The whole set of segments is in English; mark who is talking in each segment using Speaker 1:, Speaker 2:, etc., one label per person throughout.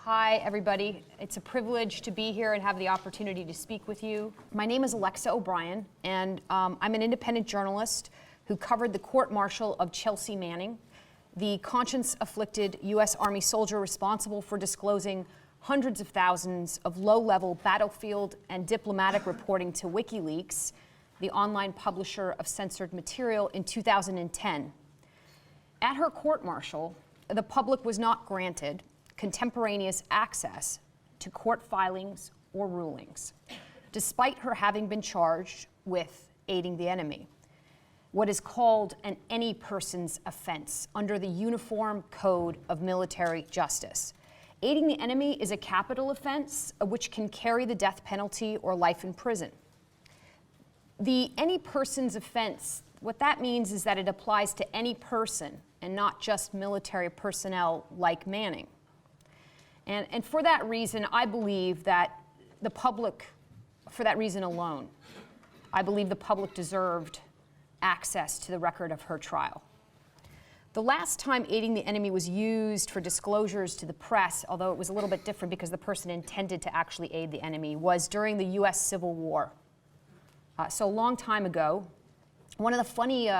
Speaker 1: Hi, everybody. It's a privilege to be here and have the opportunity to speak with you. My name is Alexa O'Brien, and I'm an independent journalist who covered the court-martial of Chelsea Manning, the conscience-afflicted U.S. Army soldier responsible for disclosing hundreds of thousands of low-level battlefield and diplomatic reporting to WikiLeaks, the online publisher of censored material, in 2010. At her court-martial, the public was not granted contemporaneous access to court filings or rulings, despite her having been charged with aiding the enemy, what is called an any person's offense under the Uniform Code of Military Justice. Aiding the enemy is a capital offense which can carry the death penalty or life in prison. The any person's offense, what that means is that it applies to any person and not just military personnel like Manning. And for that reason, I believe that the public, for that reason alone, I believe the public deserved access to the record of her trial. The last time aiding the enemy was used for disclosures to the press, although it was a little bit different because the person intended to actually aid the enemy, was during the U.S. Civil War. So a long time ago. One of the funny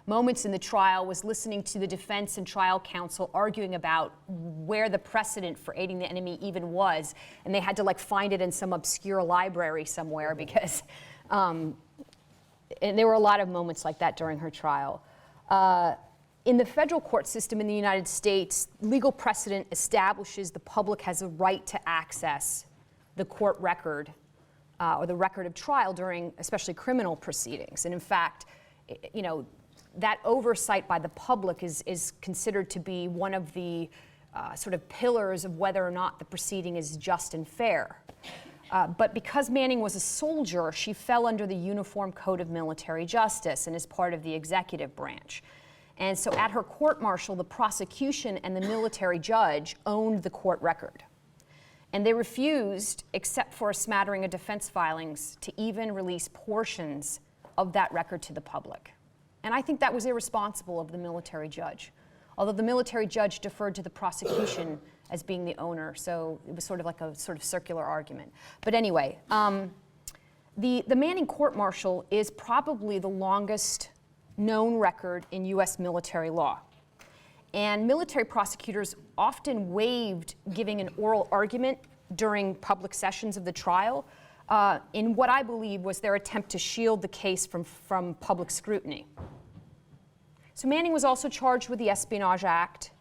Speaker 1: moments in the trial was listening to the defense and trial counsel arguing about where the precedent for aiding the enemy even was, and they had to find it in some obscure library somewhere because, and there were a lot of moments like that during her trial. In the federal court system in the United States, legal precedent establishes the public has a right to access the court record or the record of trial during especially criminal proceedings. And in fact, that oversight by the public is considered to be one of the sort of pillars of whether or not the proceeding is just and fair. But because Manning was a soldier, she fell under the Uniform Code of Military Justice and is part of the executive branch. And so at her court-martial, the prosecution and the military judge owned the court record. And they refused, except for a smattering of defense filings, to even release portions of that record to the public. And I think that was irresponsible of the military judge, although the military judge deferred to the prosecution as being the owner, so it was sort of like a sort of circular argument. But anyway, the Manning court-martial is probably the longest known record in U.S. military law. And military prosecutors often waived giving an oral argument during public sessions of the trial in what I believe was their attempt to shield the case from public scrutiny. So Manning was also charged with the Espionage Act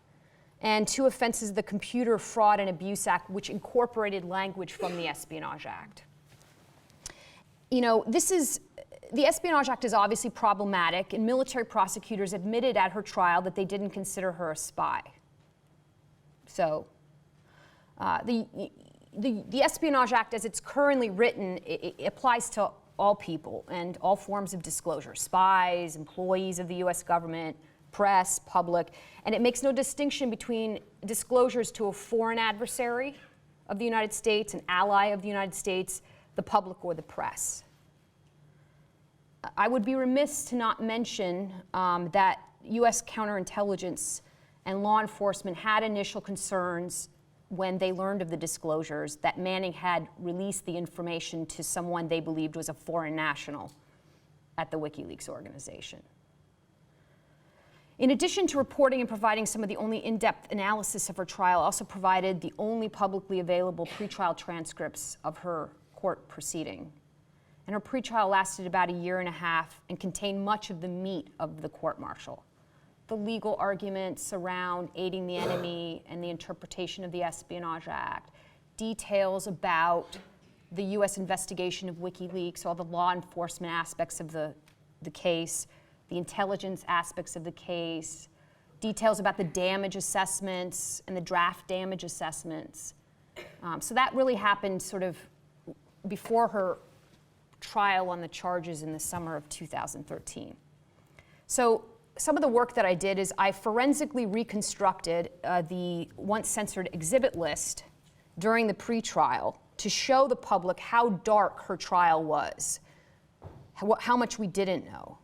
Speaker 1: and 2 offenses of the Computer Fraud and Abuse Act, which incorporated language from the Espionage Act. The Espionage Act is obviously problematic, and military prosecutors admitted at her trial that they didn't consider her a spy. So the Espionage Act, as it's currently written, it applies to all people and all forms of disclosure: spies, employees of the U.S. government, press, public, and it makes no distinction between disclosures to a foreign adversary of the United States, an ally of the United States, the public, or the press. I would be remiss to not mention that U.S. counterintelligence and law enforcement had initial concerns when they learned of the disclosures that Manning had released the information to someone they believed was a foreign national at the WikiLeaks organization. In addition to reporting and providing some of the only in-depth analysis of her trial, I also provided the only publicly available pretrial transcripts of her court proceeding. And her pretrial lasted about a year and a half and contained much of the meat of the court-martial. The legal arguments around aiding the enemy and the interpretation of the Espionage Act, details about the U.S. investigation of WikiLeaks, all the law enforcement aspects of the case, the intelligence aspects of the case, details about the damage assessments and the draft damage assessments. So that really happened sort of before her trial on the charges in the summer of 2013. So some of the work that I did is I forensically reconstructed the once censored exhibit list during the pretrial to show the public how dark her trial was, how much we didn't know.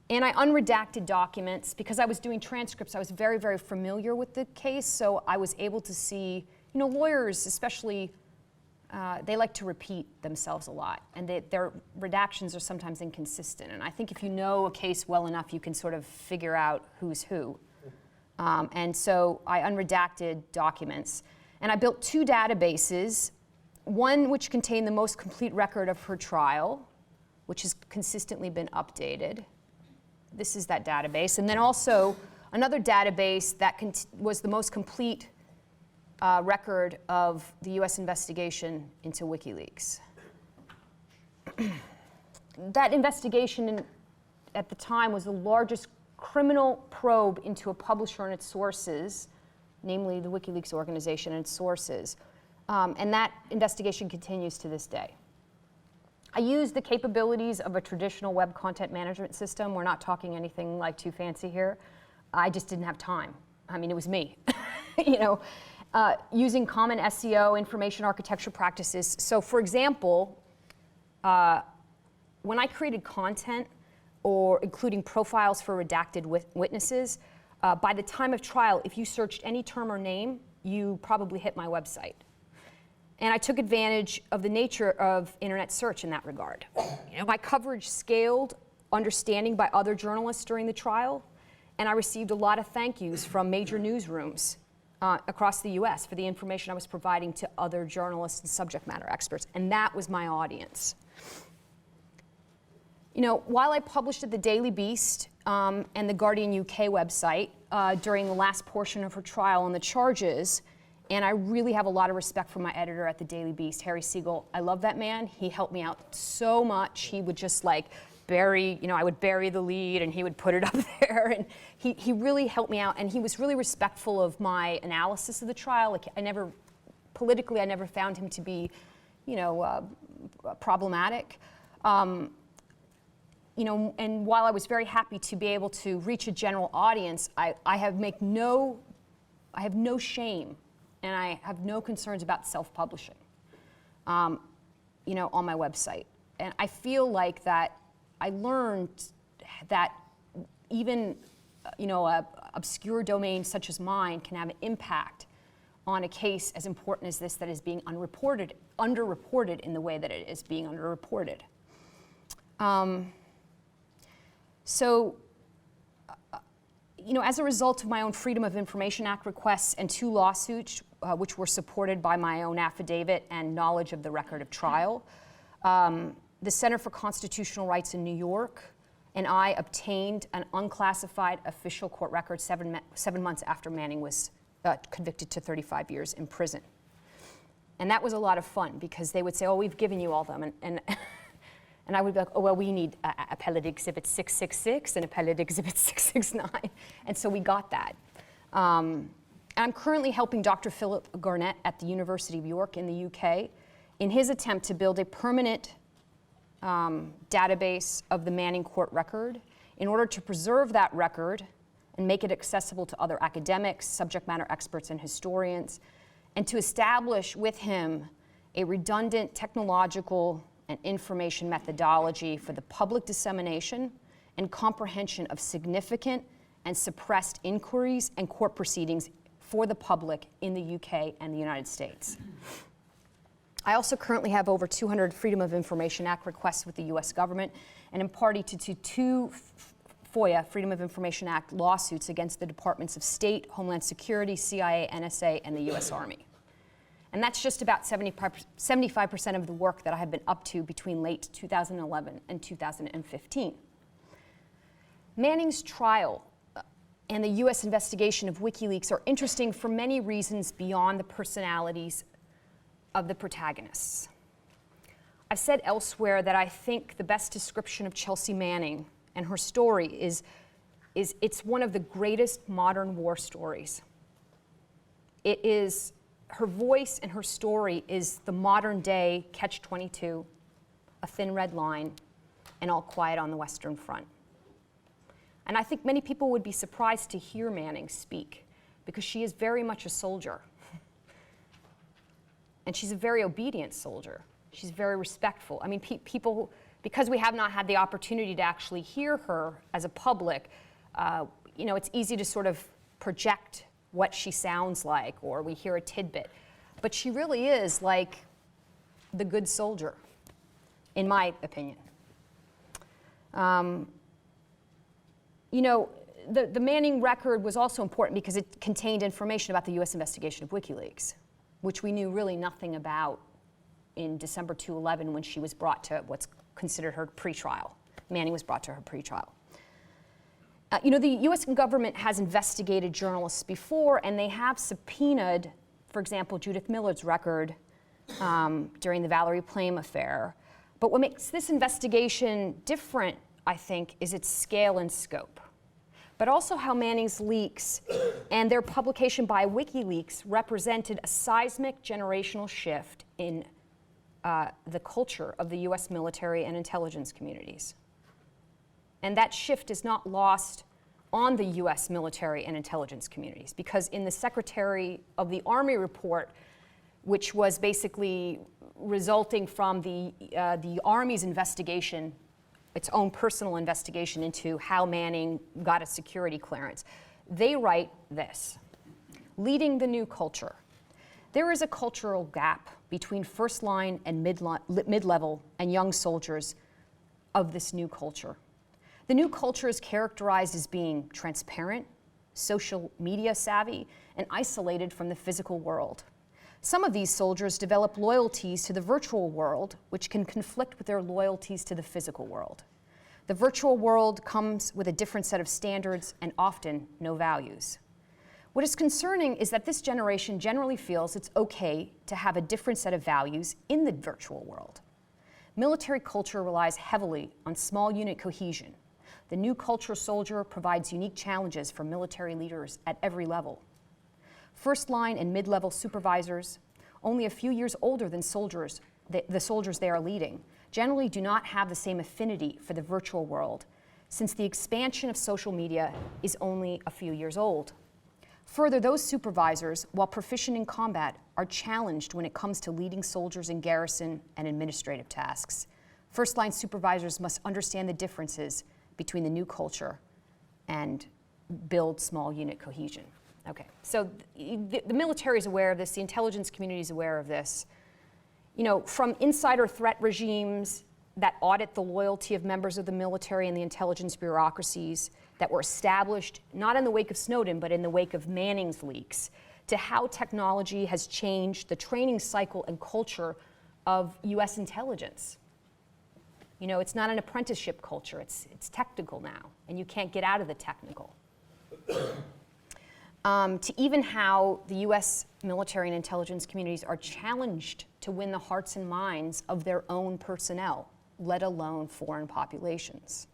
Speaker 1: And I unredacted documents because I was doing transcripts. I was very, very familiar with the case, so I was able to see Lawyers, especially, they like to repeat themselves a lot, and their redactions are sometimes inconsistent. And I think if you know a case well enough, you can sort of figure out who's who. And so I unredacted documents, and I built 2 databases, one which contained the most complete record of her trial, which has consistently been updated. This is that database. And then also another database that was the most complete record of the US investigation into WikiLeaks. That investigation at the time was the largest criminal probe into a publisher and its sources, namely the WikiLeaks organization and its sources. And that investigation continues to this day. I used the capabilities of a traditional web content management system. We're not talking anything like too fancy here. I just didn't have time. I mean, it was me. Using common SEO, information architecture practices. So for example, when I created content, or including profiles for redacted witnesses, by the time of trial, if you searched any term or name, you probably hit my website. And I took advantage of the nature of internet search in that regard. My coverage scaled understanding by other journalists during the trial, and I received a lot of thank yous from major newsrooms across the US for the information I was providing to other journalists and subject matter experts, and that was my audience. While I published at the Daily Beast and the Guardian UK website during the last portion of her trial on the charges, and I really have a lot of respect for my editor at the Daily Beast, Harry Siegel. I love that man. He helped me out so much. He would just bury, I would bury the lead and he would put it up there. And he really helped me out, and he was really respectful of my analysis of the trial. Politically, I never found him to be, problematic. And while I was very happy to be able to reach a general audience, I have no shame, and I have no concerns about self-publishing, on my website. And I feel like that I learned that even, a obscure domain such as mine can have an impact on a case as important as this that is being underreported in the way that it is being underreported. As a result of my own Freedom of Information Act requests and 2 lawsuits, which were supported by my own affidavit and knowledge of the record of trial, the Center for Constitutional Rights in New York and I obtained an unclassified official court record 7 months after Manning was convicted to 35 years in prison. And that was a lot of fun because they would say, oh, we've given you all them. And I would be like, oh, well, we need Appellate Exhibit 666 and Appellate Exhibit 669. And so we got that. I'm currently helping Dr. Philip Garnett at the University of York in the UK in his attempt to build a permanent database of the Manning court record in order to preserve that record and make it accessible to other academics, subject matter experts, and historians, and to establish with him a redundant technological and information methodology for the public dissemination and comprehension of significant and suppressed inquiries and court proceedings for the public in the UK and the United States. I also currently have over 200 Freedom of Information Act requests with the US government, and am party to 2 FOIA, Freedom of Information Act lawsuits against the Departments of State, Homeland Security, CIA, NSA, and the US Army. And that's just about 75% of the work that I have been up to between late 2011 and 2015. Manning's trial and the US investigation of WikiLeaks are interesting for many reasons beyond the personalities of the protagonists. I've said elsewhere that I think the best description of Chelsea Manning and her story is it's one of the greatest modern war stories. It is, her voice and her story is the modern day Catch-22, A Thin Red Line, and All Quiet on the Western Front. And I think many people would be surprised to hear Manning speak because she is very much a soldier. And she's a very obedient soldier. She's very respectful. I mean, people, because we have not had the opportunity to actually hear her as a public, it's easy to sort of project what she sounds like, or we hear a tidbit. but she really is like the good soldier, in my opinion. You know, the Manning record was also important because it contained information about the US investigation of WikiLeaks, which we knew really nothing about in December 2011 when she was brought to what's considered her pretrial. Manning was brought to her pretrial. You know, the US government has investigated journalists before, and they have subpoenaed, for example, Judith Millard's record during the Valerie Plame affair. But what makes this investigation different, I think, is its scale and scope, but also how Manning's leaks and their publication by WikiLeaks represented a seismic generational shift in the culture of the US military and intelligence communities. And that shift is not lost on the US military and intelligence communities, because in the Secretary of the Army report, which was basically resulting from the Army's investigation, its own personal investigation into how Manning got a security clearance, they write this: leading the new culture. There is a cultural gap between first line and mid-level and young soldiers of this new culture. The new culture is characterized as being transparent, social media savvy, and isolated from the physical world. Some of these soldiers develop loyalties to the virtual world, which can conflict with their loyalties to the physical world. The virtual world comes with a different set of standards and often no values. What is concerning is that this generation generally feels it's okay to have a different set of values in the virtual world. Military culture relies heavily on small unit cohesion. The new culture soldier provides unique challenges for military leaders at every level. First line and mid-level supervisors, only a few years older than soldiers, the soldiers they are leading, generally do not have the same affinity for the virtual world, since the expansion of social media is only a few years old. Further, those supervisors, while proficient in combat, are challenged when it comes to leading soldiers in garrison and administrative tasks. First-line supervisors must understand the differences between the new culture and build small unit cohesion. Okay, so the military is aware of this, the intelligence community is aware of this. You know, from insider threat regimes that audit the loyalty of members of the military and the intelligence bureaucracies that were established not in the wake of Snowden, but in the wake of Manning's leaks, to how technology has changed the training cycle and culture of US intelligence. You know, it's not an apprenticeship culture, it's technical now, and you can't get out of the technical. To even how the US military and intelligence communities are challenged to win the hearts and minds of their own personnel, let alone foreign populations.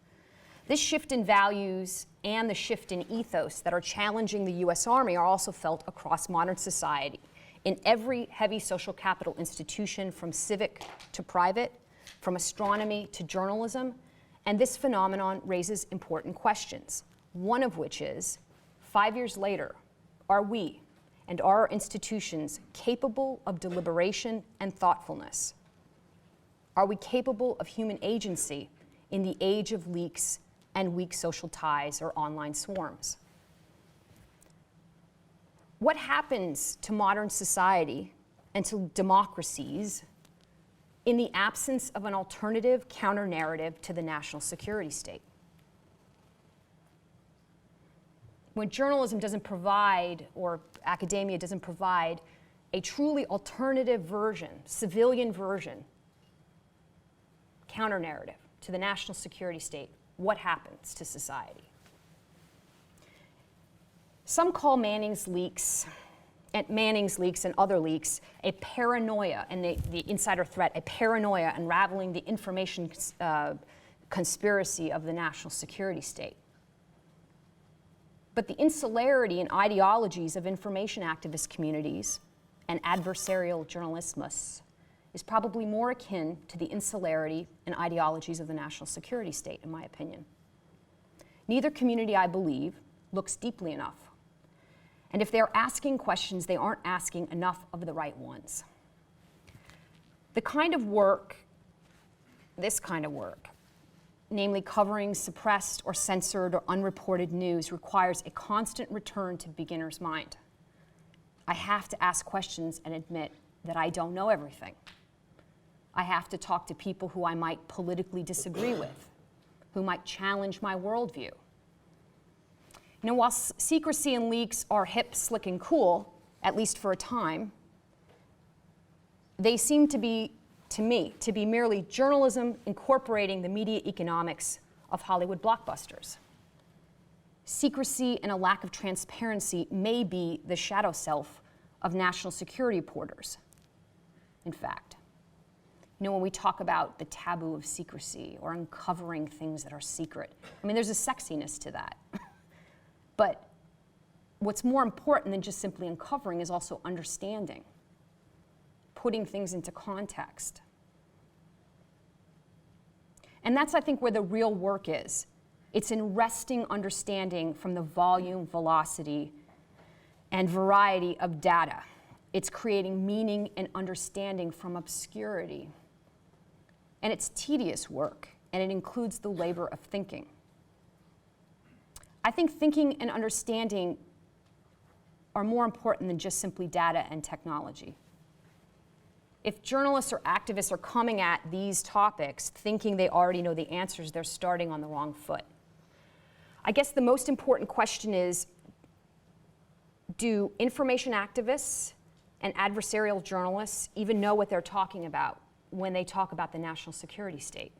Speaker 1: This shift in values and the shift in ethos that are challenging the US Army are also felt across modern society, in every heavy social capital institution, from civic to private, from astronomy to journalism, and this phenomenon raises important questions, one of which is, 5 years later, are we and are our institutions capable of deliberation and thoughtfulness? Are we capable of human agency in the age of leaks and weak social ties or online swarms? What happens to modern society and to democracies in the absence of an alternative counter-narrative to the national security state? When journalism doesn't provide, or academia doesn't provide, a truly alternative version, civilian version, counter-narrative to the national security state, what happens to society? Some call Manning's leaks and other leaks a paranoia, and the insider threat, a paranoia unraveling the information conspiracy of the national security state. But the insularity and ideologies of information activist communities and adversarial journalismus is probably more akin to the insularity and ideologies of the national security state, in my opinion. Neither community, I believe, looks deeply enough. And if they're asking questions, they aren't asking enough of the right ones. The kind of work, this kind of work, namely covering suppressed or censored or unreported news, requires a constant return to beginner's mind. I have to ask questions and admit that I don't know everything. I have to talk to people who I might politically disagree with, who might challenge my worldview. You know, while secrecy and leaks are hip, slick, and cool, at least for a time, they seem to be, to me, to be merely journalism incorporating the media economics of Hollywood blockbusters. Secrecy and a lack of transparency may be the shadow self of national security reporters, in fact. You know, when we talk about the taboo of secrecy or uncovering things that are secret, I mean, there's a sexiness to that. But what's more important than just simply uncovering is also understanding, putting things into context. And that's, I think, where the real work is. It's in wresting understanding from the volume, velocity, and variety of data. It's creating meaning and understanding from obscurity. And it's tedious work, and it includes the labor of thinking. I think thinking and understanding are more important than just simply data and technology. If journalists or activists are coming at these topics thinking they already know the answers, they're starting on the wrong foot. I guess the most important question is, do information activists and adversarial journalists even know what they're talking about when they talk about the national security state?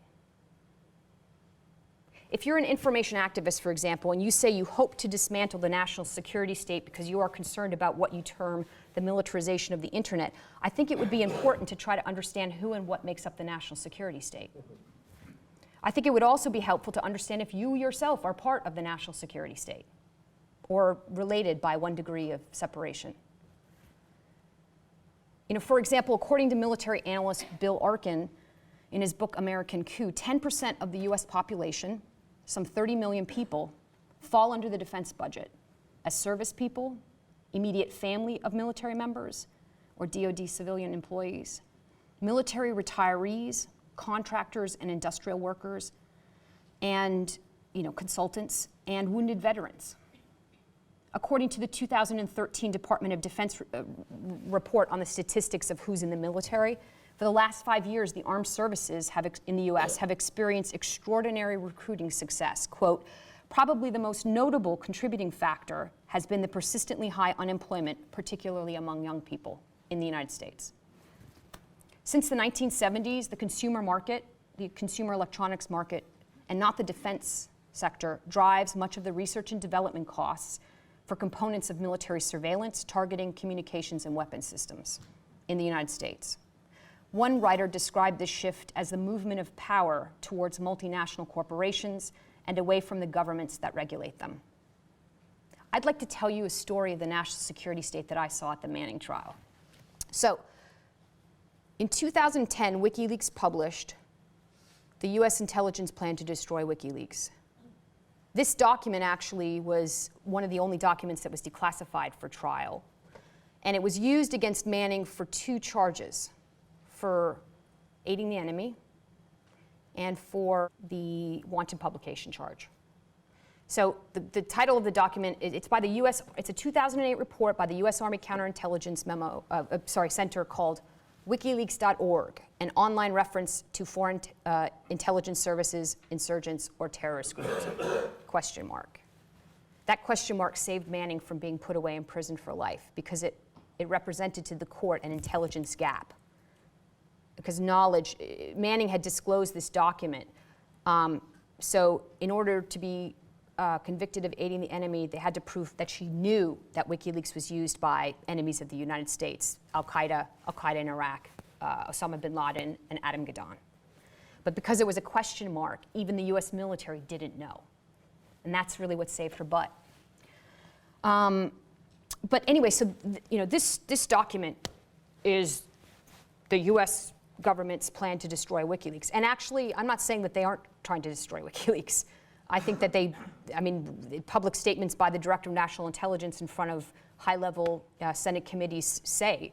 Speaker 1: If you're an information activist, for example, and you say you hope to dismantle the national security state because you are concerned about what you term the militarization of the internet, I think it would be important to try to understand who and what makes up the national security state. I think it would also be helpful to understand if you yourself are part of the national security state or related by one degree of separation. You know, for example, according to military analyst Bill Arkin in his book American Coup, 10% of the US population, some 30 million people, fall under the defense budget as service people, immediate family of military members, or DoD civilian employees, military retirees, contractors and industrial workers, and consultants, and wounded veterans. According to the 2013 Department of Defense report on the statistics of who's in the military, for the last 5 years, the armed services in the US have experienced extraordinary recruiting success. Quote, probably the most notable contributing factor has been the persistently high unemployment, particularly among young people in the United States. Since the 1970s, the consumer market, the consumer electronics market, and not the defense sector, drives much of the research and development costs for components of military surveillance, targeting, communications, and weapons systems in the United States. One writer described this shift as the movement of power towards multinational corporations and away from the governments that regulate them. I'd like to tell you a story of the national security state that I saw at the Manning trial. So, in 2010, WikiLeaks published the US intelligence plan to destroy WikiLeaks. This document actually was one of the only documents that was declassified for trial. And it was used against Manning for 2 charges, for aiding the enemy and for the wanted publication charge. So the title of the document, it's by the US, it's a 2008 report by the US Army Counterintelligence Center called WikiLeaks.org, an online reference to foreign intelligence services, insurgents, or terrorist groups, question mark. That question mark saved Manning from being put away in prison for life because it represented to the court an intelligence gap. Because Manning had disclosed this document. So in order to be convicted of aiding the enemy, they had to prove that she knew that WikiLeaks was used by enemies of the United States, Al-Qaeda in Iraq, Osama bin Laden, and Adam Gaddan. But because it was a question mark, even the US military didn't know. And that's really what saved her butt. But anyway, so this document is the US government's plan to destroy WikiLeaks. And actually, I'm not saying that they aren't trying to destroy WikiLeaks. I think that public statements by the Director of National Intelligence in front of high-level Senate committees say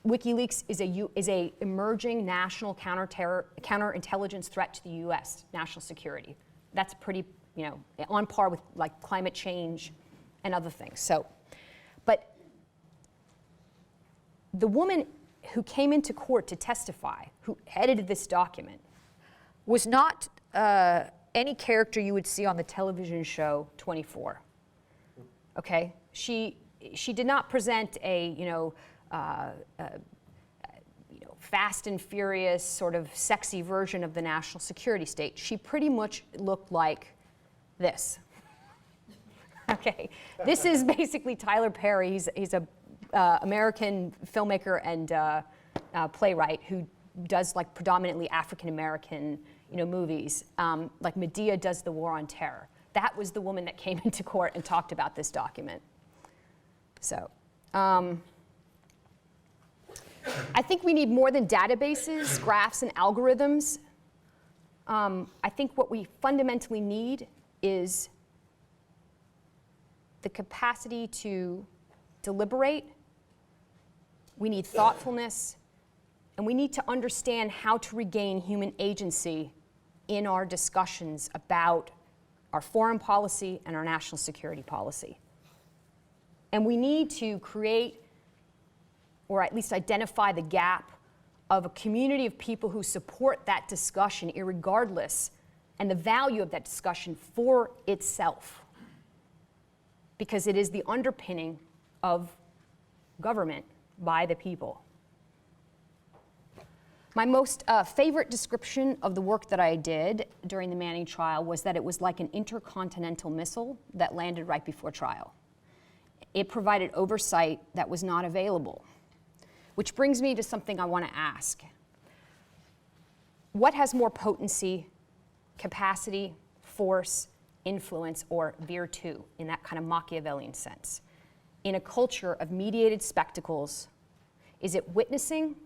Speaker 1: WikiLeaks is a emerging national counterintelligence threat to the U.S. national security. That's pretty, on par with like climate change and other things. So, but the woman who came into court to testify, who edited this document, was not any character you would see on the television show 24. Okay, she did not present a fast and furious sort of sexy version of the national security state. She pretty much looked like this. Okay, this is basically Tyler Perry. He's a American filmmaker and playwright who does like predominantly African American movies. Like Medea does The War on Terror. That was the woman that came into court and talked about this document. So I think we need more than databases, graphs, and algorithms. I think what we fundamentally need is the capacity to deliberate. We need thoughtfulness, and we need to understand how to regain human agency in our discussions about our foreign policy and our national security policy. And we need to create, or at least identify the gap of a community of people who support that discussion irregardless, and the value of that discussion for itself. Because it is the underpinning of government by the people. My most favorite description of the work that I did during the Manning trial was that it was like an intercontinental missile that landed right before trial. It provided oversight that was not available. Which brings me to something I want to ask. What has more potency, capacity, force, influence, or virtu in that kind of Machiavellian sense? In a culture of mediated spectacles, is it witnessing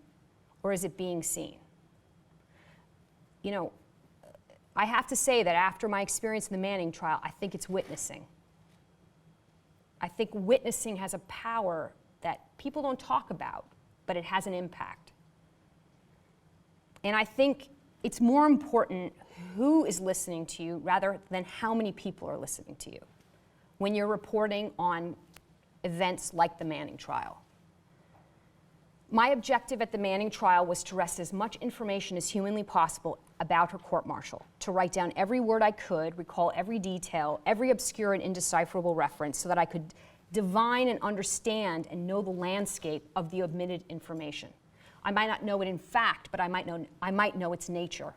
Speaker 1: or is it being seen? I have to say that after my experience in the Manning trial, I think it's witnessing. I think witnessing has a power that people don't talk about, but it has an impact. And I think it's more important who is listening to you rather than how many people are listening to you when you're reporting on events like the Manning trial. My objective at the Manning trial was to wrest as much information as humanly possible about her court-martial, to write down every word I could, recall every detail, every obscure and indecipherable reference so that I could divine and understand and know the landscape of the omitted information. I might not know it in fact, but I might know its nature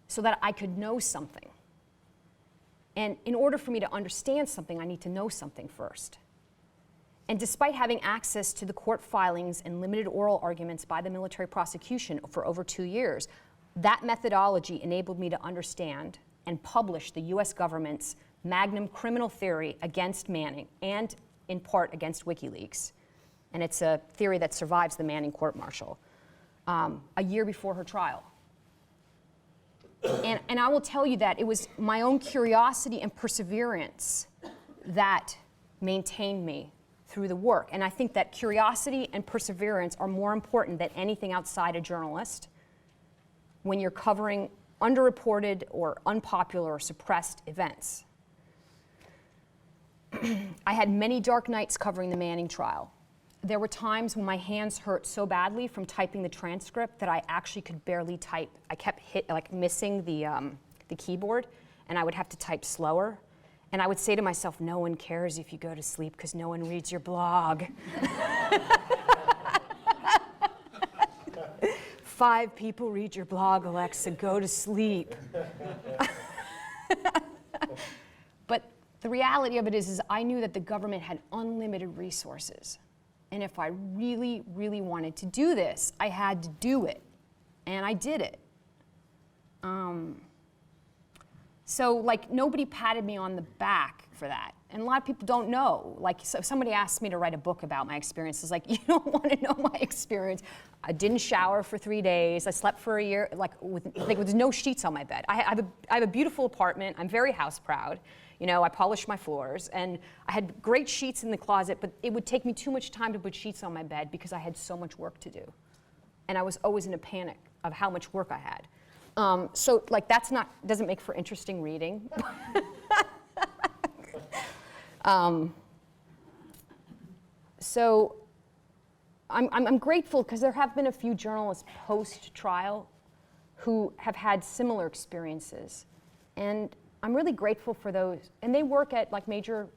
Speaker 1: so that I could know something. And in order for me to understand something, I need to know something first. And despite having access to the court filings and limited oral arguments by the military prosecution for over 2 years, that methodology enabled me to understand and publish the US government's magnum criminal theory against Manning and in part against WikiLeaks. And it's a theory that survives the Manning court-martial a year before her trial. And I will tell you that it was my own curiosity and perseverance that maintained me through the work. And I think that curiosity and perseverance are more important than anything outside a journalist when you're covering underreported or unpopular or suppressed events. I had many dark nights covering the Manning trial. There were times when my hands hurt so badly from typing the transcript that I actually could barely type. I kept missing the keyboard, and I would have to type slower. And I would say to myself, no one cares if you go to sleep because no one reads your blog. 5 people read your blog, Alexa, go to sleep. But the reality of it is I knew that the government had unlimited resources. And if I really, really wanted to do this, I had to do it. And I did it. So nobody patted me on the back for that. And a lot of people don't know. So if somebody asked me to write a book about my experiences, you don't want to know my experience. I didn't shower for 3 days. I slept for a year, with no sheets on my bed. I have a beautiful apartment. I'm very house proud. I polish my floors, and I had great sheets in the closet, but it would take me too much time to put sheets on my bed because I had so much work to do. And I was always in a panic of how much work I had. So doesn't make for interesting reading. I'm grateful because there have been a few journalists post-trial who have had similar experiences. And I'm really grateful for those. And they work at like major,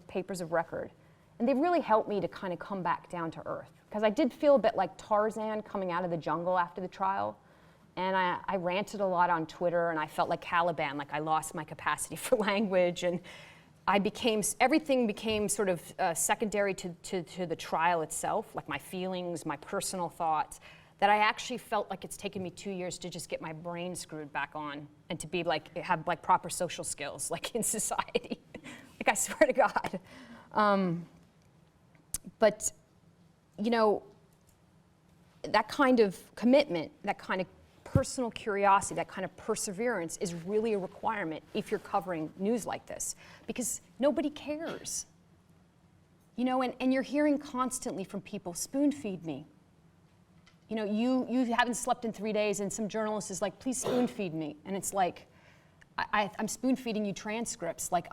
Speaker 1: papers of record. And they've really helped me to kind of come back down to earth. Because I did feel a bit like Tarzan coming out of the jungle after the trial. And I ranted a lot on Twitter, and I felt like Caliban, like I lost my capacity for language. And everything became sort of secondary to the trial itself, like my feelings, my personal thoughts, that I actually felt like it's taken me 2 years to just get my brain screwed back on and to be like, have like proper social skills, like in society. Like I swear to God. But, that kind of commitment, that kind of personal curiosity, that kind of perseverance is really a requirement if you're covering news like this, because nobody cares. And you're hearing constantly from people, spoon feed me. You haven't slept in 3 days, and some journalist is like, please spoon feed me. And it's like, I'm spoon feeding you transcripts. Like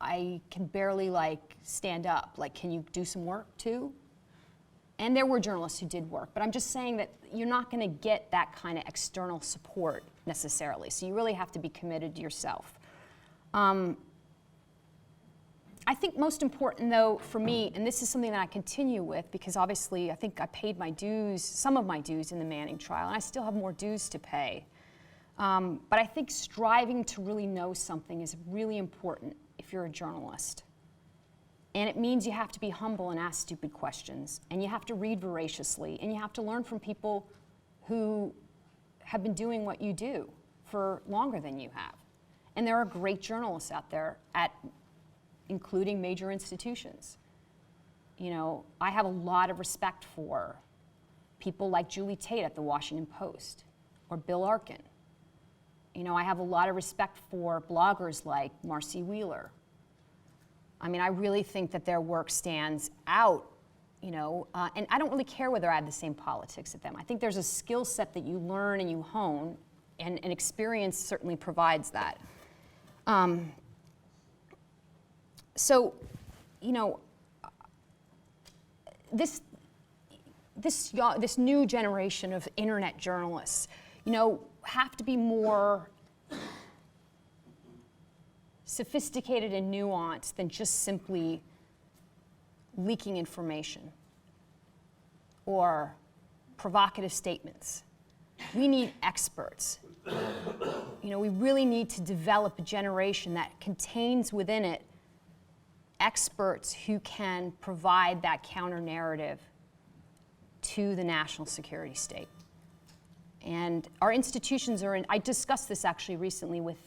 Speaker 1: I can barely like stand up. Like, can you do some work too? And there were journalists who did work, but I'm just saying that you're not going to get that kind of external support necessarily. So you really have to be committed to yourself. I think most important though for me, and this is something that I continue with because obviously I think I paid my dues, some of my dues in the Manning trial, and I still have more dues to pay. But I think striving to really know something is really important if you're a journalist. And it means you have to be humble and ask stupid questions, and you have to read voraciously, and you have to learn from people who have been doing what you do for longer than you have. And there are great journalists out there including major institutions. I have a lot of respect for people like Julie Tate at the Washington Post or Bill Arkin. I have a lot of respect for bloggers like Marcy Wheeler. I really think that their work stands out, and I don't really care whether I have the same politics as them. I think there's a skill set that you learn and you hone, and experience certainly provides that. So, this new generation of internet journalists, have to be more sophisticated and nuanced than just simply leaking information or provocative statements. We need experts. We really need to develop a generation that contains within it experts who can provide that counter-narrative to the national security state. And our institutions I discussed this actually recently with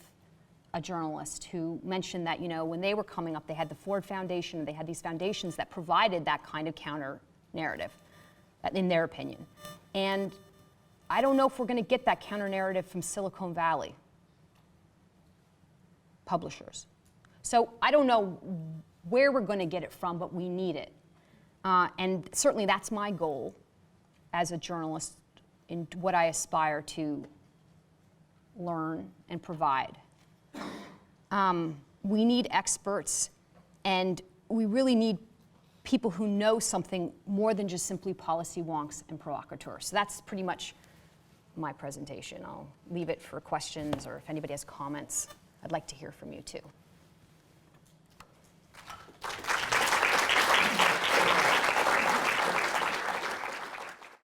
Speaker 1: a journalist who mentioned that, when they were coming up, they had the Ford Foundation, and they had these foundations that provided that kind of counter-narrative, in their opinion. And I don't know if we're going to get that counter-narrative from Silicon Valley publishers. So I don't know where we're going to get it from, but we need it. And certainly that's my goal as a journalist in what I aspire to learn and provide. We need experts, and we really need people who know something more than just simply policy wonks and provocateurs. So that's pretty much my presentation. I'll leave it for questions, or if anybody has comments, I'd like to hear from you too.